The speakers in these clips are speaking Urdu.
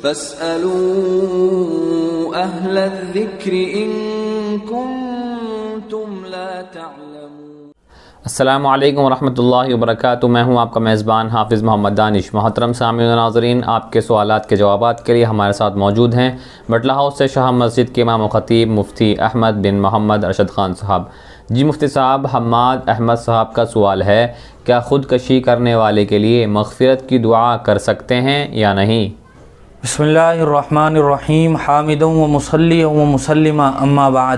فاسألوا أهل الذكر إن كنتم لا تعلمون۔ السلام علیکم ورحمۃ اللہ وبرکاتہ۔ میں ہوں آپ کا میزبان حافظ محمد دانش۔ محترم سامعین و ناظرین، آپ کے سوالات کے جوابات کے لیے ہمارے ساتھ موجود ہیں بٹلہ ہاؤس سے شاہ مسجد کے امام و خطیب مفتی احمد بن محمد ارشد خان صاحب۔ جی مفتی صاحب، حماد احمد صاحب کا سوال ہے، کیا خودکشی کرنے والے کے لیے مغفرت کی دعا کر سکتے ہیں یا نہیں؟ بسم اللہ الرحمن الرحیم، حامدا و مصلی و مسلمہ، اما بعد۔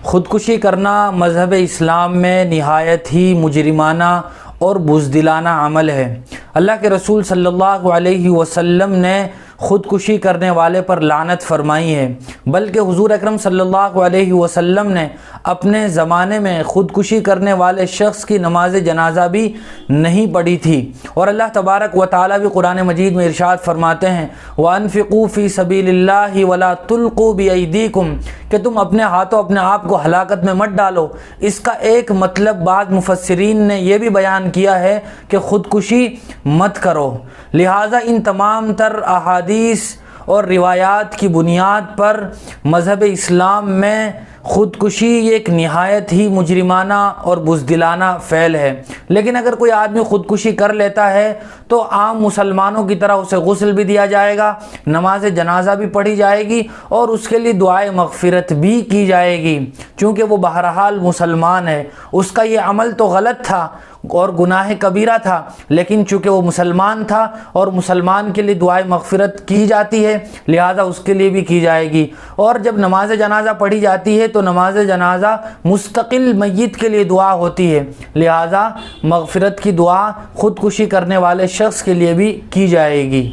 خودکشی کرنا مذہب اسلام میں نہایت ہی مجرمانہ اور بزدلانہ عمل ہے۔ اللہ کے رسول صلی اللہ علیہ وسلم نے خودکشی کرنے والے پر لعنت فرمائی ہے، بلکہ حضور اکرم صلی اللہ علیہ وسلم نے اپنے زمانے میں خودکشی کرنے والے شخص کی نماز جنازہ بھی نہیں پڑھی تھی۔ اور اللہ تبارک و تعالیٰ بھی قرآن مجید میں ارشاد فرماتے ہیں، وَأَنفِقُوا فِي سَبِيلِ اللَّهِ وَلَا تُلْقُوا بِأَيْدِيكُمْ، کہ تم اپنے ہاتھوں اپنے آپ کو ہلاکت میں مت ڈالو۔ اس کا ایک مطلب بعض مفسرین نے یہ بھی بیان کیا ہے کہ خودکشی مت کرو۔ لہٰذا ان تمام تر احادیث اور روایات کی بنیاد پر مذہب اسلام میں خودکشی ایک نہایت ہی مجرمانہ اور بزدلانہ فعل ہے۔ لیکن اگر کوئی آدمی خودکشی کر لیتا ہے تو عام مسلمانوں کی طرح اسے غسل بھی دیا جائے گا، نماز جنازہ بھی پڑھی جائے گی اور اس کے لیے دعائے مغفرت بھی کی جائے گی، چونکہ وہ بہرحال مسلمان ہے۔ اس کا یہ عمل تو غلط تھا اور گناہ کبیرہ تھا، لیکن چونکہ وہ مسلمان تھا اور مسلمان کے لیے دعائے مغفرت کی جاتی ہے، لہذا اس کے لیے بھی کی جائے گی۔ اور جب نماز جنازہ پڑھی جاتی ہے تو نماز جنازہ مستقل میت کے لیے دعا ہوتی ہے، لہذا مغفرت کی دعا خودکشی کرنے والے شخص کے لیے بھی کی جائے گی۔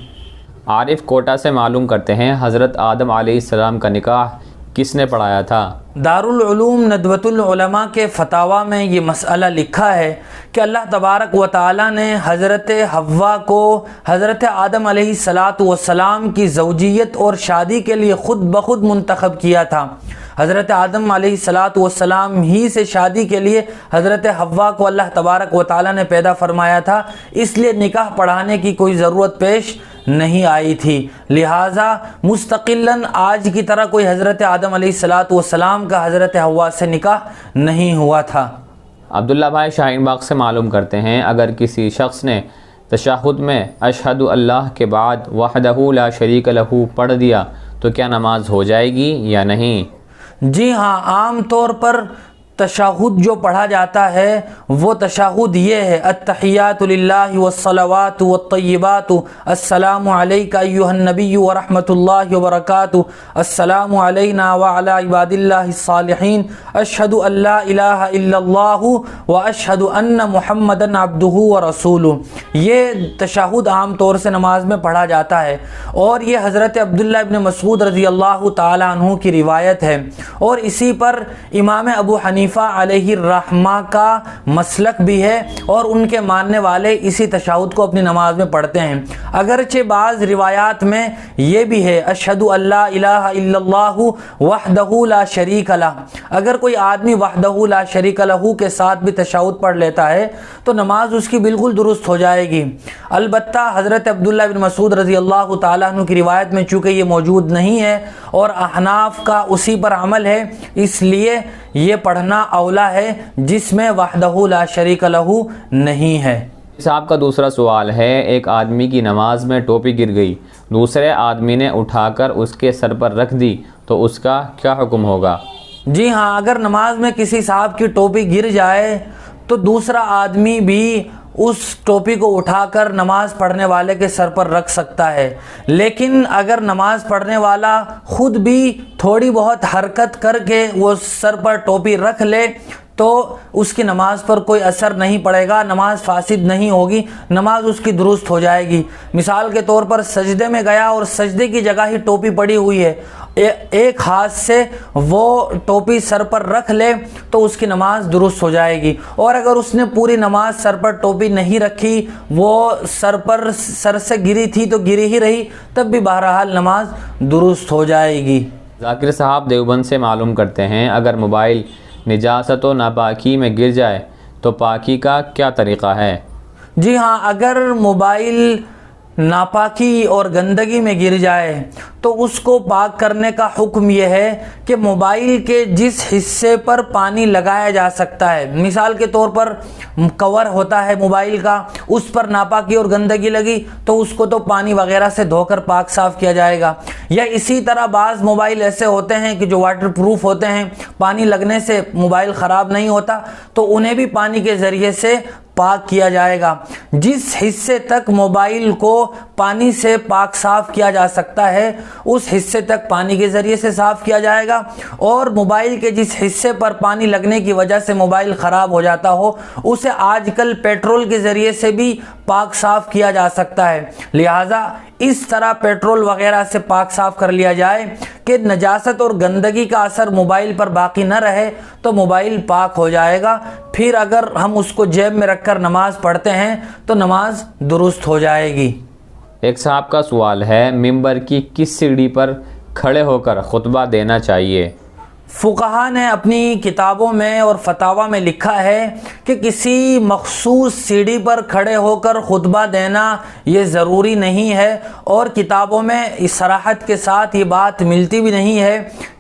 عارف کوٹا سے معلوم کرتے ہیں، حضرت آدم علیہ السلام کا نکاح کس نے پڑھایا تھا؟ دارالعلوم ندوۃ العلماء کے فتاویٰ میں یہ مسئلہ لکھا ہے کہ اللہ تبارک و تعالیٰ نے حضرت حوا کو حضرت آدم علیہ السلام کی زوجیت اور شادی کے لیے خود بخود منتخب کیا تھا۔ حضرت آدم علیہ السلام ہی سے شادی کے لیے حضرت حوا کو اللہ تبارک و تعالیٰ نے پیدا فرمایا تھا، اس لیے نکاح پڑھانے کی کوئی ضرورت پیش نہیں آئی تھی۔ لہٰذا مستقلاً آج کی طرح کوئی حضرت آدم علیہ السلام کا حضرت حوا سے نکاح نہیں ہوا تھا۔ عبداللہ بھائی شاہین باغ سے معلوم کرتے ہیں، اگر کسی شخص نے تشہد میں اشہد اللہ کے بعد وحدہ لا شریک لہ پڑھ دیا تو کیا نماز ہو جائے گی یا نہیں؟ جی ہاں، عام طور پر تشہد جو پڑھا جاتا ہے وہ تشہد یہ ہے، التحیات للہ والصلوات والطیبات، السلام علیک ایہا النبی ورحمۃ اللہ وبرکاتہ، السلام علینا وعلی عباد اللہ الصالحین، اشہد ان لا الہ الا اللہ واشہد ان محمدا عبدہ ورسولہ۔ یہ تشہد عام طور سے نماز میں پڑھا جاتا ہے، اور یہ حضرت عبداللہ ابن مسعود رضی اللہ تعالیٰ عنہ کی روایت ہے، اور اسی پر امام ابو حنیفہ علیہ الرحمہ کا مسلک بھی ہے، اور ان کے ماننے والے اسی تشہد کو اپنی نماز میں پڑھتے ہیں۔ اگرچہ بعض روایات میں یہ بھی ہے، اشہد ان لا الہ الا اللہ وحدہ لا شریک لہ۔ اگر کوئی آدمی وحدہ لا شریک لہ کے ساتھ بھی تشہد پڑھ لیتا ہے تو نماز اس کی بالکل درست ہو جائے گی۔ البتہ حضرت عبداللہ بن مسعود رضی اللہ تعالیٰ عنہ کی روایت میں چونکہ یہ موجود نہیں ہے اور احناف کا اسی پر عمل ہے، اس لیے یہ پڑھنا اولا ہے جس میں وحدہ لا شریک لہ نہیں ہے۔ صاحب کا دوسرا سوال ہے، ایک آدمی کی نماز میں ٹوپی گر گئی، دوسرے آدمی نے اٹھا کر اس کے سر پر رکھ دی تو اس کا کیا حکم ہوگا؟ جی ہاں، اگر نماز میں کسی صاحب کی ٹوپی گر جائے تو دوسرا آدمی بھی اس ٹوپی کو اٹھا کر نماز پڑھنے والے کے سر پر رکھ سکتا ہے، لیکن اگر نماز پڑھنے والا خود بھی تھوڑی بہت حرکت کر کے وہ سر پر ٹوپی رکھ لے تو اس کی نماز پر کوئی اثر نہیں پڑے گا، نماز فاسد نہیں ہوگی، نماز اس کی درست ہو جائے گی۔ مثال کے طور پر سجدے میں گیا اور سجدے کی جگہ ہی ٹوپی پڑی ہوئی ہے، ایک ہاتھ سے وہ ٹوپی سر پر رکھ لے تو اس کی نماز درست ہو جائے گی، اور اگر اس نے پوری نماز سر پر ٹوپی نہیں رکھی، وہ سر سے گری تھی تو گری ہی رہی، تب بھی بہرحال نماز درست ہو جائے گی۔ ذاکر صاحب دیوبند سے معلوم کرتے ہیں، اگر موبائل نجاست و ناپاکی میں گر جائے تو پاکی کا کیا طریقہ ہے؟ جی ہاں، اگر موبائل ناپاکی اور گندگی میں گر جائے تو اس کو پاک کرنے کا حکم یہ ہے کہ موبائل کے جس حصے پر پانی لگایا جا سکتا ہے، مثال کے طور پر کور ہوتا ہے موبائل کا، اس پر ناپاکی اور گندگی لگی تو اس کو تو پانی وغیرہ سے دھو کر پاک صاف کیا جائے گا۔ یا اسی طرح بعض موبائل ایسے ہوتے ہیں کہ جو واٹر پروف ہوتے ہیں، پانی لگنے سے موبائل خراب نہیں ہوتا، تو انہیں بھی پانی کے ذریعے سے پاک کیا جائے گا۔ جس حصے تک موبائل کو پانی سے پاک صاف کیا جا سکتا ہے اس حصے تک پانی کے ذریعے سے صاف کیا جائے گا، اور موبائل کے جس حصے پر پانی لگنے کی وجہ سے موبائل خراب ہو جاتا ہو اسے آج کل پیٹرول کے ذریعے سے بھی پاک صاف کیا جا سکتا ہے۔ لہٰذا اس طرح پیٹرول وغیرہ سے پاک صاف کر لیا جائے کہ نجاست اور گندگی کا اثر موبائل پر باقی نہ رہے تو موبائل پاک ہو جائے گا۔ پھر اگر ہم اس کو جیب میں رکھ کر نماز پڑھتے ہیں تو نماز درست ہو جائے گی۔ ایک صاحب کا سوال ہے، منبر کی کس سیڑھی پر کھڑے ہو کر خطبہ دینا چاہیے؟ فقہا نے اپنی کتابوں میں اور فتاویٰ میں لکھا ہے کہ کسی مخصوص سیڑھی پر کھڑے ہو کر خطبہ دینا یہ ضروری نہیں ہے، اور کتابوں میں صراحت کے ساتھ یہ بات ملتی بھی نہیں ہے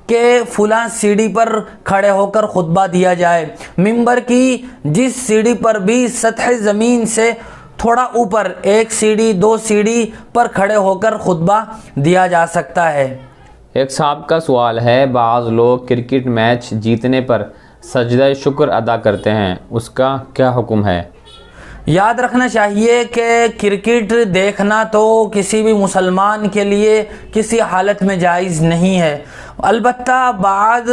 کہ فلاں سیڑھی پر کھڑے ہو کر خطبہ دیا جائے۔ منبر کی جس سیڑھی پر بھی سطح زمین سے تھوڑا اوپر ایک سیڑھی دو سیڑھی پر کھڑے ہو کر خطبہ دیا جا سکتا ہے۔ ایک صاحب کا سوال ہے، بعض لوگ کرکٹ میچ جیتنے پر سجدہ شکر ادا کرتے ہیں، اس کا کیا حکم ہے؟ یاد رکھنا چاہیے کہ کرکٹ دیکھنا تو کسی بھی مسلمان کے لیے کسی حالت میں جائز نہیں ہے، البتہ بعض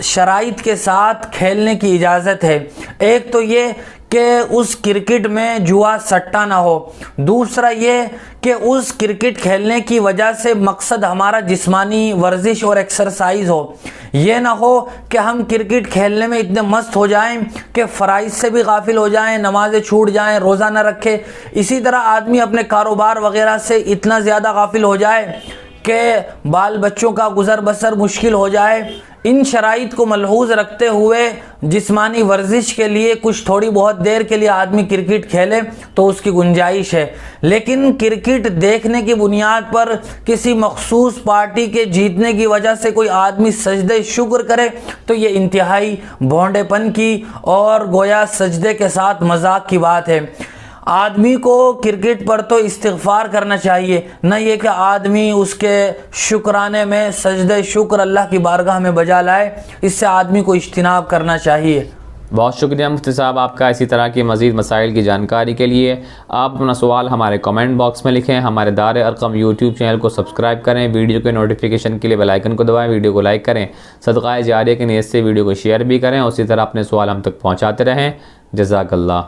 شرائط کے ساتھ کھیلنے کی اجازت ہے۔ ایک تو یہ کہ اس کرکٹ میں جوا سٹا نہ ہو، دوسرا یہ کہ اس کرکٹ کھیلنے کی وجہ سے مقصد ہمارا جسمانی ورزش اور ایکسرسائز ہو۔ یہ نہ ہو کہ ہم کرکٹ کھیلنے میں اتنے مست ہو جائیں کہ فرائض سے بھی غافل ہو جائیں، نمازیں چھوٹ جائیں، روزہ نہ رکھے۔ اسی طرح آدمی اپنے کاروبار وغیرہ سے اتنا زیادہ غافل ہو جائے کہ بال بچوں کا گزر بسر مشکل ہو جائے۔ ان شرائط کو ملحوظ رکھتے ہوئے جسمانی ورزش کے لیے کچھ تھوڑی بہت دیر کے لیے آدمی کرکٹ کھیلے تو اس کی گنجائش ہے، لیکن کرکٹ دیکھنے کی بنیاد پر کسی مخصوص پارٹی کے جیتنے کی وجہ سے کوئی آدمی سجدے شکر کرے تو یہ انتہائی بھونڈے پن کی اور گویا سجدے کے ساتھ مذاق کی بات ہے۔ آدمی کو کرکٹ پر تو استغفار کرنا چاہیے، نہ یہ کہ آدمی اس کے شکرانے میں سجدہ شکر اللہ کی بارگاہ میں بجا لائے۔ اس سے آدمی کو اجتناب کرنا چاہیے۔ بہت شکریہ مفتی صاحب آپ کا۔ اسی طرح کی مزید مسائل کی جانکاری کے لیے آپ اپنا سوال ہمارے کمنٹ باکس میں لکھیں۔ ہمارے دار ارقم یوٹیوب چینل کو سبسکرائب کریں، ویڈیو کے نوٹیفیکیشن کے لیے بیل آئیکن کو دبائیں، ویڈیو کو لائک کریں، صدقہ جاریہ کی نیت سے ویڈیو کو شیئر بھی کریں، اور اسی طرح اپنے سوال ہم تک پہنچاتے رہیں۔ جزاک اللہ۔